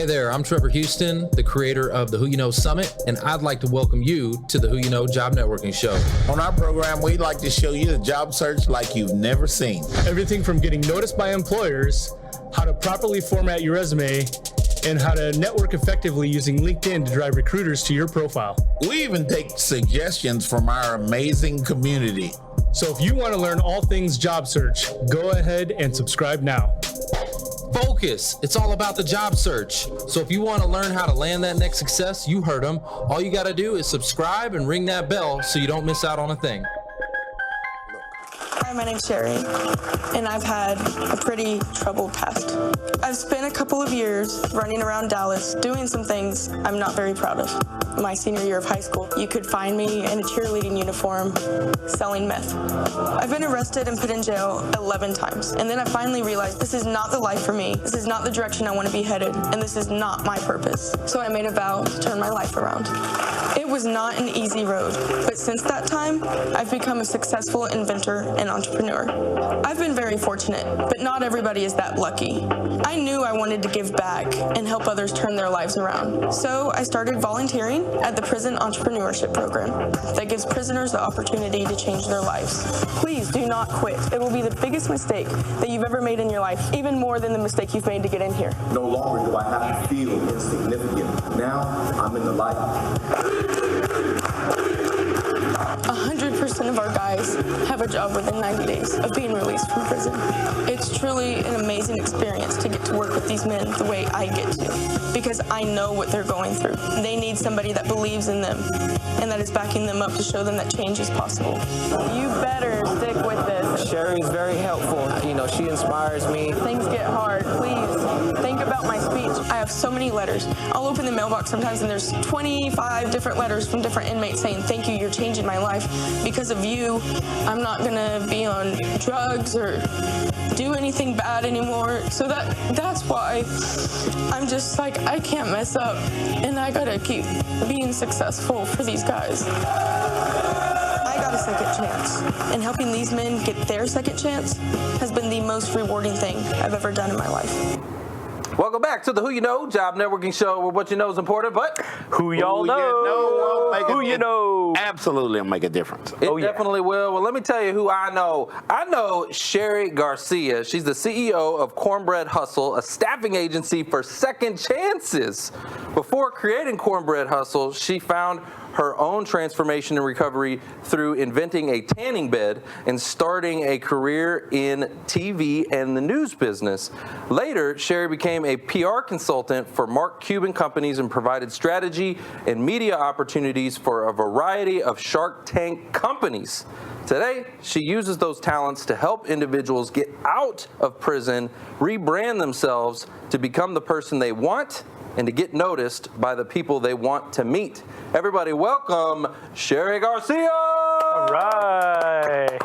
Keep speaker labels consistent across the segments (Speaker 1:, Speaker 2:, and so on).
Speaker 1: Hey there, I'm Trevor Houston, the creator of the Who You Know Summit, and I'd like to welcome you to the Who You Know Job Networking Show.
Speaker 2: On our program, we'd like to show you the job search like you've never seen.
Speaker 3: Everything from getting noticed by employers, how to properly format your resume, and how to network effectively using LinkedIn to drive recruiters to your profile.
Speaker 2: We even take suggestions from our amazing community.
Speaker 3: So if you want to learn all things job search, go ahead and subscribe now.
Speaker 1: Focus. It's all about the job search. So if you want to learn how to land that next success, you heard them. All you got to do is subscribe and ring that bell so you don't miss out on a thing.
Speaker 4: Hi, my name's Cheri, and I've had a pretty troubled past. I've spent a couple of years running around Dallas doing some things I'm not very proud of. My senior year of high school, you could find me in a cheerleading uniform selling meth. I've been arrested and put in jail 11 times, and then I finally realized this is not the life for me. This is not the direction I want to be headed, and this is not my purpose. So I made a vow to turn my life around. It was not an easy road, but since that time, I've become a successful inventor and entrepreneur. I've been very fortunate, but not everybody is that lucky. I knew I wanted to give back and help others turn their lives around. So I started volunteering at the Prison Entrepreneurship Program that gives prisoners the opportunity to change their lives. Please do not quit. It will be the biggest mistake that you've ever made in your life, even more than the mistake you've made to get in here.
Speaker 5: No longer do I have to feel insignificant. Now I'm in the light.
Speaker 4: 100% of our guys have a job within 90 days of being released from prison. It's truly an amazing experience to get to work with these men the way I get to, because I know what they're going through. They need somebody that believes in them and that is backing them up to show them that change is possible. You better stick with this.
Speaker 6: Cheri's very helpful. You know, she inspires me.
Speaker 4: Things get hard. Please think about my speech. I have so many letters. I'll open the mailbox sometimes and there's 25 different letters from different inmates saying, thank you, you're changing my life. Because of you, I'm not gonna be on drugs or do anything bad anymore. So that's why I'm just like, I can't mess up and I gotta keep being successful for these guys. I got a second chance, and helping these men get their second chance has been the most rewarding thing I've ever done in my life.
Speaker 7: Welcome back to the Who You Know Job Networking Show, where what you know is important, but
Speaker 8: who y'all know?
Speaker 5: Who you know? Absolutely will make a difference.
Speaker 7: It definitely will. Well, let me tell you who I know. I know Cheri Garcia. She's the CEO of Cornbread Hustle, a staffing agency for second chances. Before creating Cornbread Hustle, she found her own transformation and recovery through inventing a tanning bed and starting a career in TV and the news business. Later, Cheri became a PR consultant for Mark Cuban companies and provided strategy and media opportunities for a variety of Shark Tank companies. Today, she uses those talents to help individuals get out of prison, rebrand themselves to become the person they want, and to get noticed by the people they want to meet. Everybody welcome Cheri Garcia!
Speaker 8: All right.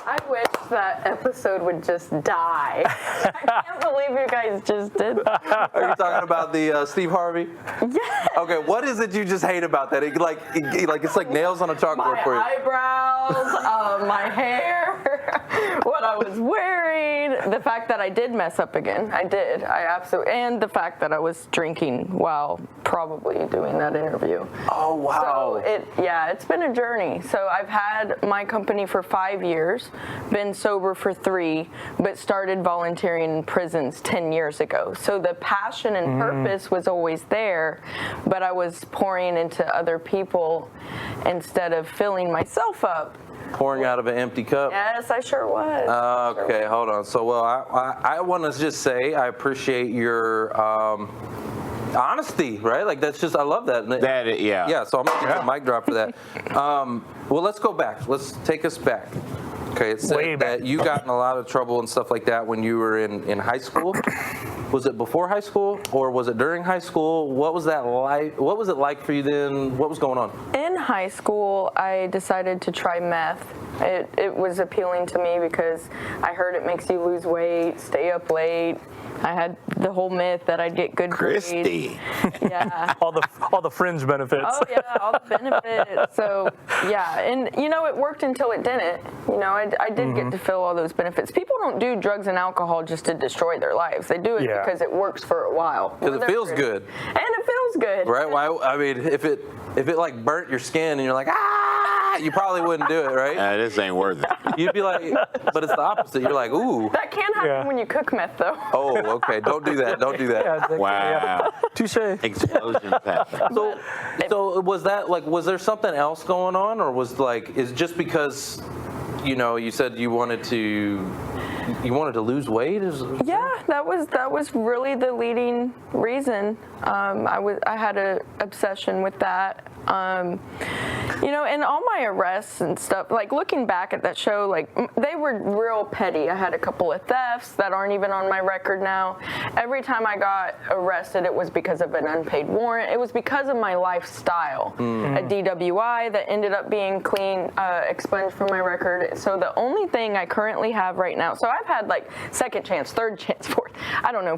Speaker 9: I wish that episode would just die. I can't believe you guys just did that.
Speaker 7: Are you talking about the Steve Harvey?
Speaker 9: Yes.
Speaker 7: Okay, what is it you just hate about that? It's like nails on a chalkboard for you.
Speaker 9: My eyebrows, my hair, what I was wearing, the fact that I did mess up again. I did. I absolutely, and the fact that I was drinking while probably doing that interview.
Speaker 7: Oh, wow.
Speaker 9: So it's been a journey. So I've had my company for 5 years, been sober for 3, but started volunteering in prisons 10 years ago. So the passion and purpose was always there, but I was pouring into other people instead of filling myself up.
Speaker 7: Pouring out of an empty cup?
Speaker 9: Yes, I sure was.
Speaker 7: Okay, hold on. So, well, I want to just say I appreciate your honesty, right? Like, that's just, I love that.
Speaker 5: Yeah.
Speaker 7: Yeah, so I'm going to give you a mic drop for that. Well, let's go back. Let's take us back. Okay, it said that you got in a lot of trouble and stuff like that when you were in high school. Was it before high school or was it during high school? What was that like? What was it like for you then? What was going on?
Speaker 9: In high school, I decided to try meth It was appealing to me because I heard it makes you lose weight, stay up late. I had the whole myth that I'd get good grades. Yeah.
Speaker 8: all the fringe benefits.
Speaker 9: Oh yeah, all the benefits. So yeah, and it worked until it didn't. I did get to feel all those benefits. People don't do drugs and alcohol just to destroy their lives. They do it because it works for a while.
Speaker 7: Because it feels good.
Speaker 9: And it feels good.
Speaker 7: Right? Why? I mean, if it like burnt your skin and you're like, you probably wouldn't do it, right?
Speaker 2: This ain't worth it.
Speaker 7: You'd be like, but it's the opposite. You're like, ooh.
Speaker 9: That can happen when you cook meth, though.
Speaker 7: Oh, okay. Don't do that. Don't do that.
Speaker 8: Yeah,
Speaker 2: Wow.
Speaker 8: Touche.
Speaker 2: Explosions happen.
Speaker 7: So was that like, was there something else going on, or was like, is just because, you said you wanted to lose weight?
Speaker 9: Yeah, that was really the leading reason. I had an obsession with that. And all my arrests and stuff, like looking back at that show, like they were real petty. I had a couple of thefts that aren't even on my record now. Every time I got arrested, it was because of an unpaid warrant. It was because of my lifestyle. A DWI that ended up being clean, expunged from my record. So the only thing I currently have right now, so I've had like second chance, third chance, fourth,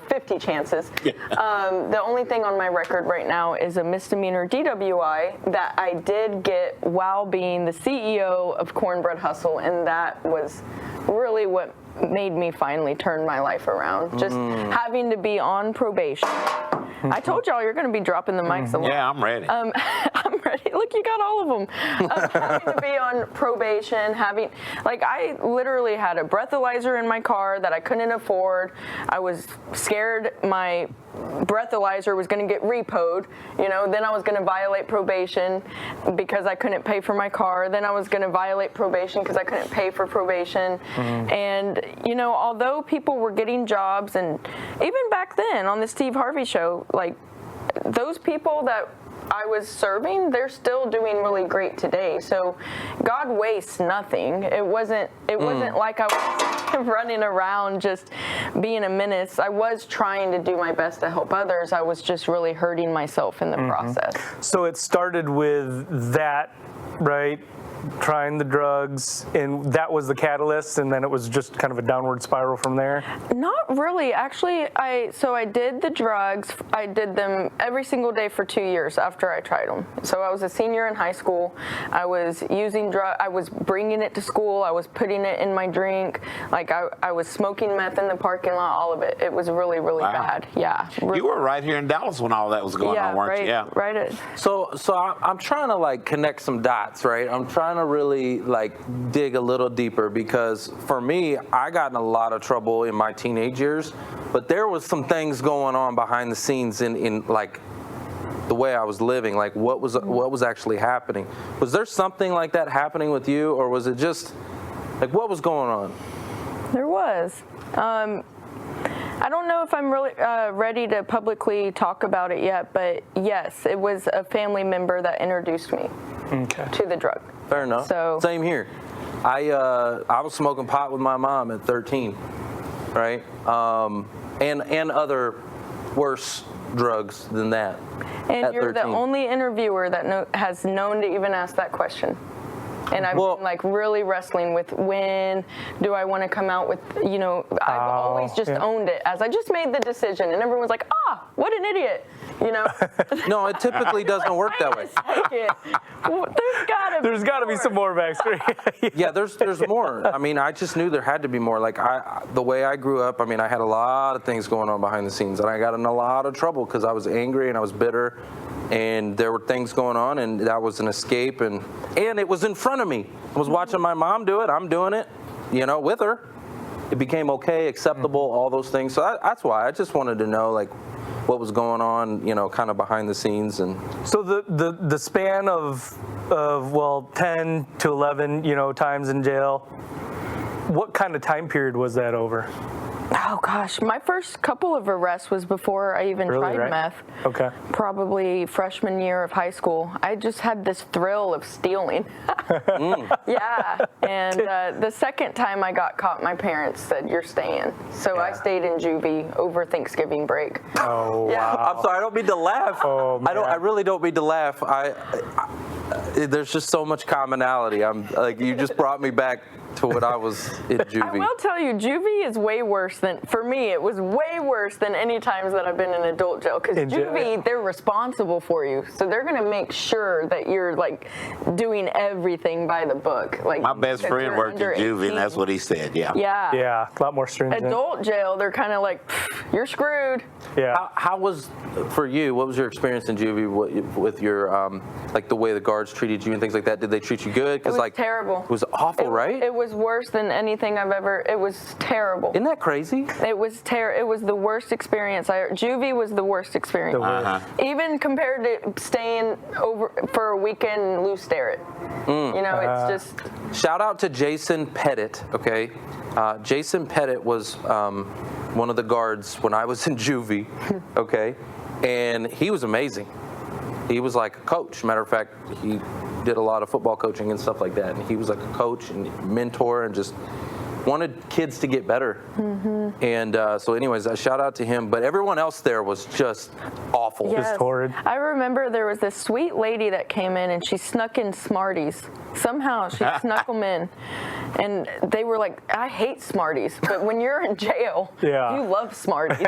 Speaker 9: 50 chances. The only thing on my record right now is a misdemeanor DWI that I did get while being the CEO of Cornbread Hustle, and that was really what made me finally turn my life around. Just having to be on probation. I told y'all you're going to be dropping the mics a lot.
Speaker 2: Yeah, I'm ready.
Speaker 9: I'm ready. Look, you got all of them. Having to be on probation, I literally had a breathalyzer in my car that I couldn't afford. I was scared my breathalyzer was going to get repoed. Then I was going to violate probation because I couldn't pay for my car. Then I was going to violate probation because I couldn't pay for probation. And, although people were getting jobs, and even back then on the Steve Harvey show, like those people that I was serving, they're still doing really great today. So God wastes nothing. It wasn't like I was running around just being a menace. I was trying to do my best to help others. I was just really hurting myself in the process.
Speaker 8: So it started with that, right? Trying the drugs, and that was the catalyst, and then it was just kind of a downward spiral from there?
Speaker 9: Not really. Actually, I did the drugs. I did them every single day for 2 years after I tried them. So I was a senior in high school. I was using I was bringing it to school. I was putting it in my drink. Like I was smoking meth in the parking lot, all of it. It was really, really bad. Yeah.
Speaker 2: You were right here in Dallas when all that was going on, weren't you? Yeah,
Speaker 9: right.
Speaker 7: So I'm trying to like connect some dots, right? I'm trying to really like dig a little deeper, because for me, I got in a lot of trouble in my teenage years, but there was some things going on behind the scenes in like the way I was living, like what was actually happening. Was there something like that happening with you, or was it just like what was going on?
Speaker 9: There was. I don't know if I'm really ready to publicly talk about it yet, but yes, it was a family member that introduced me to the drug.
Speaker 7: Fair enough.
Speaker 9: So
Speaker 7: same here. I was smoking pot with my mom at 13, right? And other worse drugs than that.
Speaker 9: And you're
Speaker 7: 13.
Speaker 9: the only interviewer that has known to even ask that question. And I've been like really wrestling with when do I want to come out with, I've always just owned it as I just made the decision, and everyone's like, what an idiot,
Speaker 7: No, it typically doesn't work that way.
Speaker 9: Well, there's gotta be
Speaker 8: some more backstory.
Speaker 7: Yeah, there's more. I mean, I just knew there had to be more. Like the way I grew up, I mean, I had a lot of things going on behind the scenes, and I got in a lot of trouble because I was angry and I was bitter. And there were things going on, and that was an escape, and it was in front of me. I was watching my mom do it. I'm doing it, with her. It became okay, acceptable, all those things. So that's why I just wanted to know, like, what was going on, kind of behind the scenes. And
Speaker 8: so the span of 10 to 11, times in jail. What kind of time period was that over?
Speaker 9: Oh gosh, my first couple of arrests was before I even tried meth.
Speaker 8: Okay.
Speaker 9: Probably freshman year of high school. I just had this thrill of stealing. Yeah, and the second time I got caught, my parents said, "You're staying." So I stayed in juvie over Thanksgiving break.
Speaker 8: Oh wow!
Speaker 7: I'm sorry, I don't mean to laugh.
Speaker 8: Oh, man.
Speaker 7: I really don't mean to laugh. there's just so much commonality. I'm like, you just brought me back to when I was in juvie.
Speaker 9: I will tell you, juvie is way worse than, for me, it was way worse than any times that I've been in adult jail. Because juvie, they're responsible for you. So they're going to make sure that you're like doing everything by the book. Like
Speaker 2: my best friend worked in juvie, and that's what he said. Yeah.
Speaker 8: Yeah, a lot more stringent.
Speaker 9: Adult jail, they're kind of like, you're screwed.
Speaker 8: Yeah.
Speaker 7: How was, for you, what was your experience in juvie with your, like the way the guards treated you and things like that? Did they treat you good?
Speaker 9: It was
Speaker 7: like
Speaker 9: terrible.
Speaker 7: It was awful, right?
Speaker 9: It was worse than anything I've ever, it was terrible.
Speaker 7: Isn't that crazy?
Speaker 9: It was it was the worst experience. Juvie was the worst experience. Even compared to staying over for a weekend in Lou Sterrett. You know, it's just.
Speaker 7: Shout out to Jason Pettit, okay? Jason Pettit was one of the guards when I was in juvie, okay? And he was amazing. He was like a coach. Matter of fact, he did a lot of football coaching and stuff like that. And he was like a coach and mentor and just wanted kids to get better. And so anyways, a shout out to him. But everyone else there was just awful.
Speaker 9: Yes.
Speaker 8: Just horrid.
Speaker 9: I remember there was this sweet lady that came in and she snuck in Smarties. Somehow she snuck them in. And they were like, I hate Smarties. But when you're in jail, you love Smarties.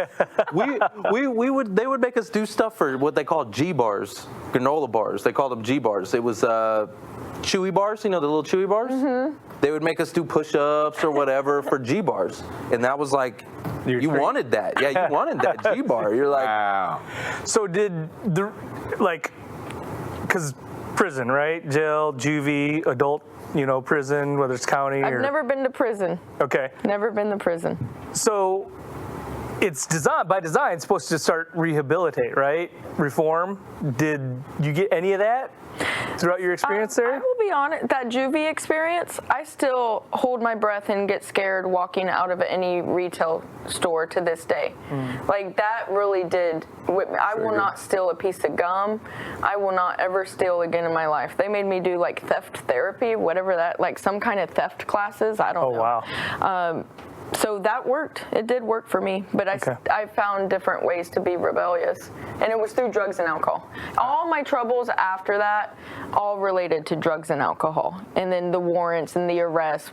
Speaker 7: They would make us do stuff for what they call G bars, granola bars. They called them G bars. It was chewy bars, you know, the little chewy bars? They would make us do push-ups or whatever for G bars. And that was like, you wanted that. Yeah, you wanted that G bar. You're like,
Speaker 2: wow.
Speaker 8: So did the, like, because prison, right? Jail, juvie, adult, you know, prison, whether it's county
Speaker 9: I've never been to prison.
Speaker 8: Okay.
Speaker 9: Never been to prison.
Speaker 8: So it's by design supposed to start rehabilitate, right? Reform. Did you get any of that throughout your experience there?
Speaker 9: I will be honest, that juvie experience, I still hold my breath and get scared walking out of any retail store to this day. Like that really did whip me. I will not steal a piece of gum. I will not ever steal again in my life. They made me do like theft therapy, whatever that, like some kind of theft classes. I don't know.
Speaker 8: Oh, wow.
Speaker 9: So that worked. It did work for me, but I found different ways to be rebellious, and it was through drugs and alcohol. All my troubles after that, all related to drugs and alcohol, and then the warrants and the arrests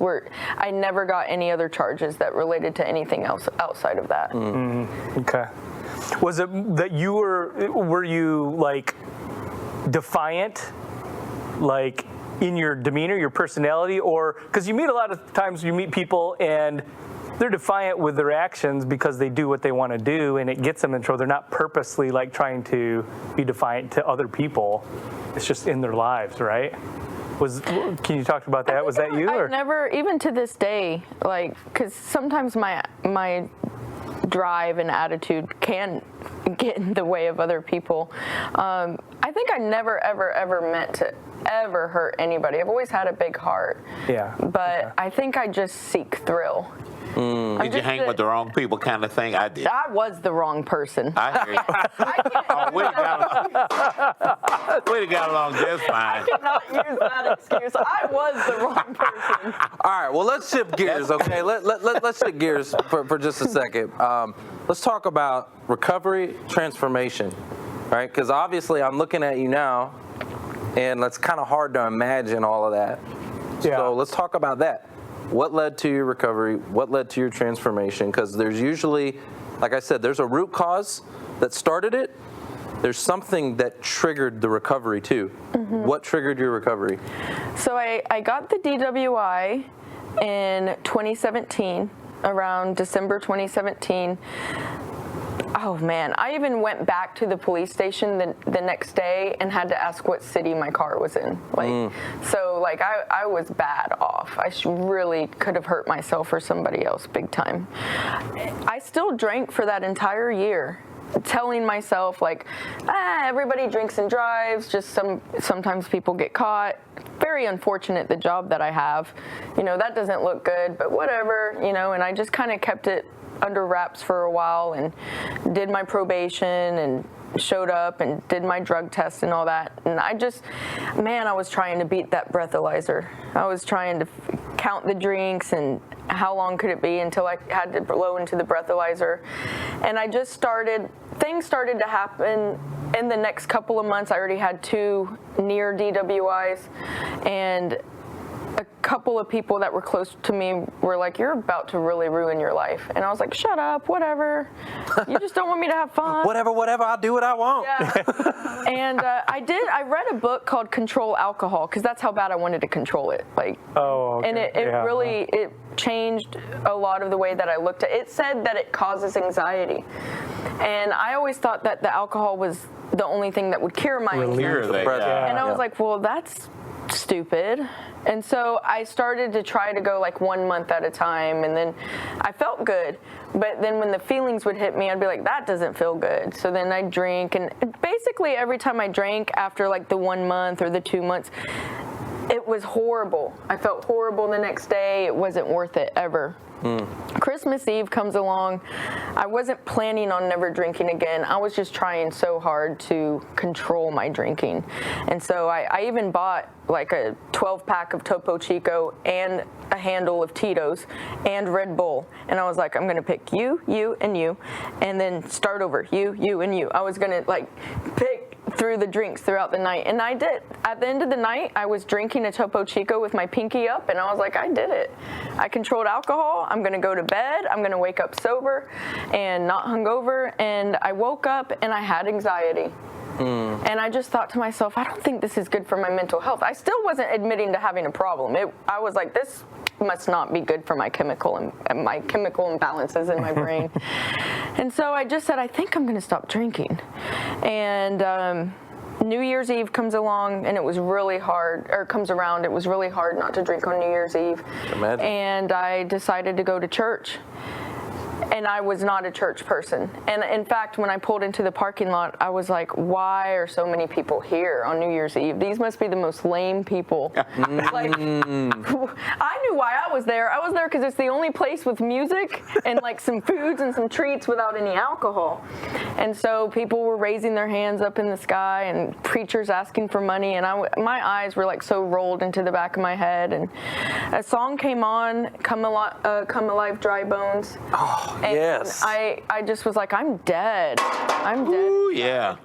Speaker 9: I never got any other charges that related to anything else outside of that.
Speaker 8: Okay. Was it that were you like defiant, like in your demeanor, your personality, or because you meet a lot of times you meet people and they're defiant with their actions because they do what they want to do and it gets them in trouble. They're not purposely like trying to be defiant to other people. It's just in their lives, right? Can you talk about that? Was that you?
Speaker 9: I've never, even to this day, like, because sometimes my drive and attitude can get in the way of other people. I think I never, ever, ever meant to ever hurt anybody. I've always had a big heart.
Speaker 8: Yeah.
Speaker 9: But I think I just seek thrill.
Speaker 2: Did you hang with the wrong people kind of thing? I did.
Speaker 9: I was the wrong person.
Speaker 2: I hear you. We got along just fine.
Speaker 9: I cannot use that excuse. I was the wrong person.
Speaker 7: all right, well, let's shift gears, okay? Let's shift gears for just a second. Let's talk about recovery transformation, right? Because obviously I'm looking at you now, and it's kind of hard to imagine all of that.
Speaker 8: Yeah.
Speaker 7: So let's talk about that. What led to your recovery? What led to your transformation? Because there's usually, like I said, there's a root cause that started it. There's something that triggered the recovery too. What triggered your recovery?
Speaker 9: So I got the DWI in 2017, around December 2017. Oh man, I even went back to the police station the next day and had to ask what city my car was in. So I was bad off. I really could have hurt myself or somebody else big time. I still drank for that entire year, telling myself everybody drinks and drives, just sometimes people get caught. Very unfortunate, the job that I have. That doesn't look good, but whatever, and I just kind of kept it under wraps for a while and did my probation and showed up and did my drug test and all that. And I was trying to beat that breathalyzer. I was trying to count the drinks and how long could it be until I had to blow into the breathalyzer. And things started to happen in the next couple of months, I already had 2 near DWIs, and a couple of people that were close to me were like, "You're about to really ruin your life." And I was like, "Shut up, whatever. You just don't want me to have fun."
Speaker 7: Whatever, I'll do what I want.
Speaker 9: Yeah. And I read a book called Control Alcohol, because that's how bad I wanted to control it. Like,
Speaker 8: okay.
Speaker 9: And it really, it changed a lot of the way that I looked at it. It said that it causes anxiety. And I always thought that the alcohol was the only thing that would cure my anxiety. And I was like, well, that's stupid. And so I started to try to go like 1 month at a time, and then I felt good. But then when the feelings would hit me, I'd be like, that doesn't feel good. So then I'd drink, and basically every time I drank after like the 1 month or the 2 months, it was horrible. I felt horrible the next day. It wasn't worth it ever. Christmas Eve comes along. I wasn't planning on never drinking again. I was just trying so hard to control my drinking. And so I even bought like a 12-pack of Topo Chico and a handle of Tito's and Red Bull. And I was like, I'm going to pick you, and you, and then start over, you, and you. I was going to like pick through the drinks throughout the night, and I did. At the end of the night, I was drinking a Topo Chico with my pinky up, and I was like, I did it. I controlled alcohol. I'm gonna go to bed. I'm gonna wake up sober and not hungover. And I woke up and I had anxiety. And I just thought to myself, I don't think this is good for my mental health. I still wasn't admitting to having a problem. I was like, this must not be good for my chemical imbalances in my brain. And so I just said, I think I'm going to stop drinking. And New Year's Eve comes along, and it was really hard, or comes around, it was really hard not to drink on New Year's Eve.
Speaker 7: Imagine.
Speaker 9: And I decided to go to church. And I was not a church person. And in fact, when I pulled into the parking lot, I was like, why are so many people here on New Year's Eve? These must be the most lame people. Like, I knew why I was there. I was there because it's the only place with music and like some foods and some treats without any alcohol. And so people were raising their hands up in the sky, and preachers asking for money. And my eyes were like so rolled into the back of my head. And a song came on, Come Alive, Dry Bones.
Speaker 7: Oh,
Speaker 9: and
Speaker 7: yes.
Speaker 9: I just was like, I'm dead. I'm dead.
Speaker 2: Ooh, yeah.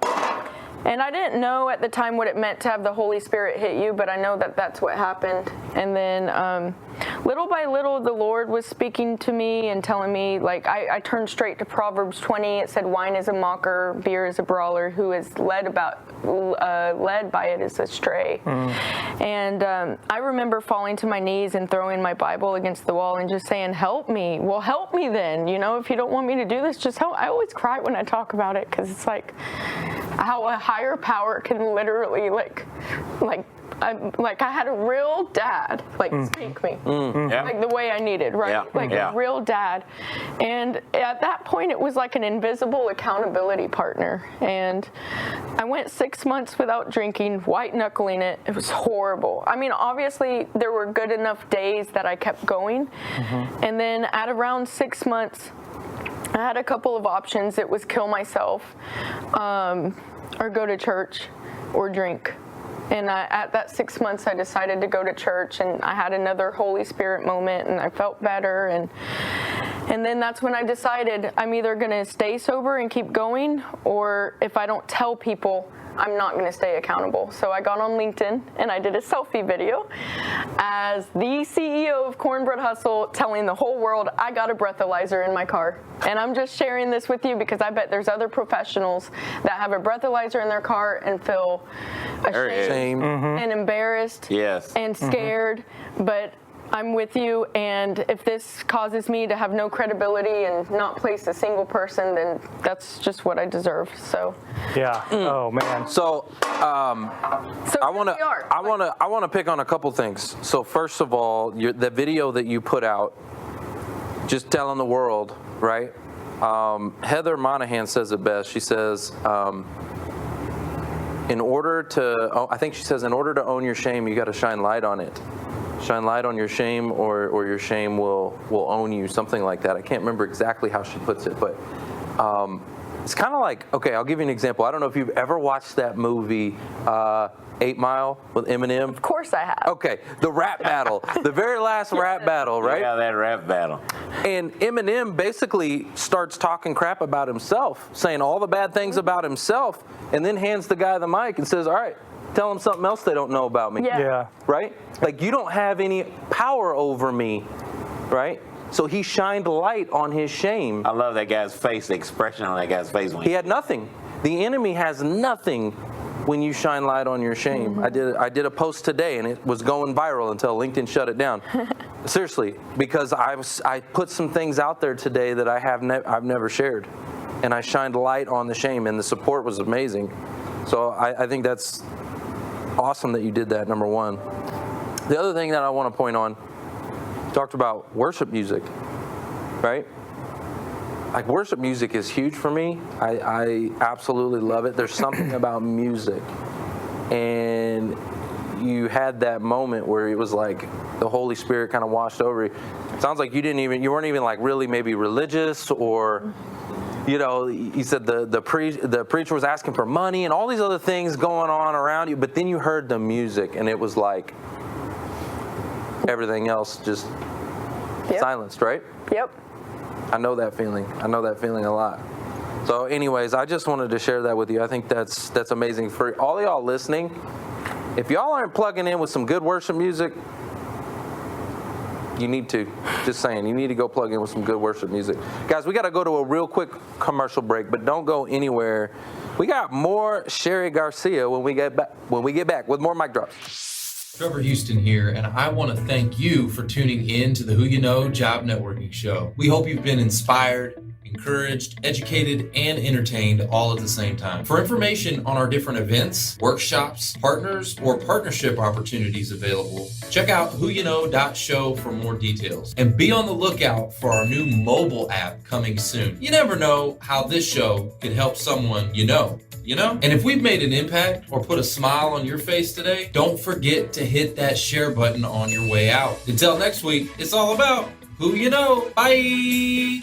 Speaker 9: And I didn't know at the time what it meant to have the Holy Spirit hit you, but I know that that's what happened. And then little by little, the Lord was speaking to me and telling me, like, I turned straight to Proverbs 20. It said, wine is a mocker, beer is a brawler, who is led by it is astray. And I remember falling to my knees and throwing my Bible against the wall and just saying, help me. Well, help me then. You know, if you don't want me to do this, just help. I always cry when I talk about it, because it's like how a higher power can literally I had a real dad, like, spank me, like the way I needed, right? A real dad. And at that point, it was like an invisible accountability partner. And I went 6 months without drinking, white knuckling it. It was horrible. I mean, obviously, there were good enough days that I kept going. And then at around 6 months, I had a couple of options. It was kill myself, or go to church, or drink. And at that 6 months, I decided to go to church, and I had another Holy Spirit moment, and I felt better. And then that's when I decided I'm either going to stay sober and keep going, or if I don't tell people, I'm not going to stay accountable. So I got on LinkedIn and I did a selfie video as the CEO of Cornbread Hustle, telling the whole world I got a breathalyzer in my car. And I'm just sharing this with you because I bet there's other professionals that have a breathalyzer in their car and feel ashamed and embarrassed and scared. But I'm with you, and if this causes me to have no credibility and not place a single person, then that's just what I deserve. So
Speaker 8: yeah. Oh man.
Speaker 7: So I want to pick on a couple things. So first of all, the video that you put out, just telling the world, right? Heather Monahan says it best. She says, in order to own your shame, you got to shine light on it. Shine light on your shame, or your shame will own you, something like that. I can't remember exactly how she puts it, but it's kind of like, okay, I'll give you an example. I don't know if you've ever watched that movie, 8 Mile with Eminem?
Speaker 9: Of course I have.
Speaker 7: Okay, the rap battle, the very last rap battle, right?
Speaker 2: Yeah, that rap battle.
Speaker 7: And Eminem basically starts talking crap about himself, saying all the bad things about himself, and then hands the guy the mic and says, all right, tell them something else they don't know about me.
Speaker 8: Yeah.
Speaker 7: Right? Like, you don't have any power over me, right? So he shined light on his shame.
Speaker 2: I love that guy's face, the expression on that guy's face. When
Speaker 7: He had nothing. The enemy has nothing when you shine light on your shame. I did a post today, and it was going viral until LinkedIn shut it down. Seriously, because I put some things out there today that I've never shared, and I shined light on the shame, and the support was amazing. So I think that's awesome that you did that, number one. The other thing that I want to point on, you talked about worship music, right? Like, worship music is huge for me. I absolutely love it. There's something about music. And you had that moment where it was like the Holy Spirit kind of washed over you. It sounds like you weren't even like really maybe religious, or, you know, you said the preacher was asking for money and all these other things going on around you, but then you heard the music and it was like everything else just silenced, right?
Speaker 9: Yep.
Speaker 7: I know that feeling. I know that feeling a lot. So anyways, I just wanted to share that with you. I think that's amazing. For all of y'all listening, if y'all aren't plugging in with some good worship music, you need to. Just saying, you need to go plug in with some good worship music. Guys, we got to go to a real quick commercial break, but don't go anywhere. We got more Cheri Garcia when we get back with more mic drops.
Speaker 1: Trevor Houston here, and I want to thank you for tuning in to the Who You Know Job Networking Show. We hope you've been inspired, encouraged, educated, and entertained all at the same time. For information on our different events, workshops, partners, or partnership opportunities available, check out whoyouknow.show for more details. And be on the lookout for our new mobile app coming soon. You never know how this show could help someone you know? And if we've made an impact or put a smile on your face today, don't forget to hit that share button on your way out. Until next week, it's all about who you know. Bye.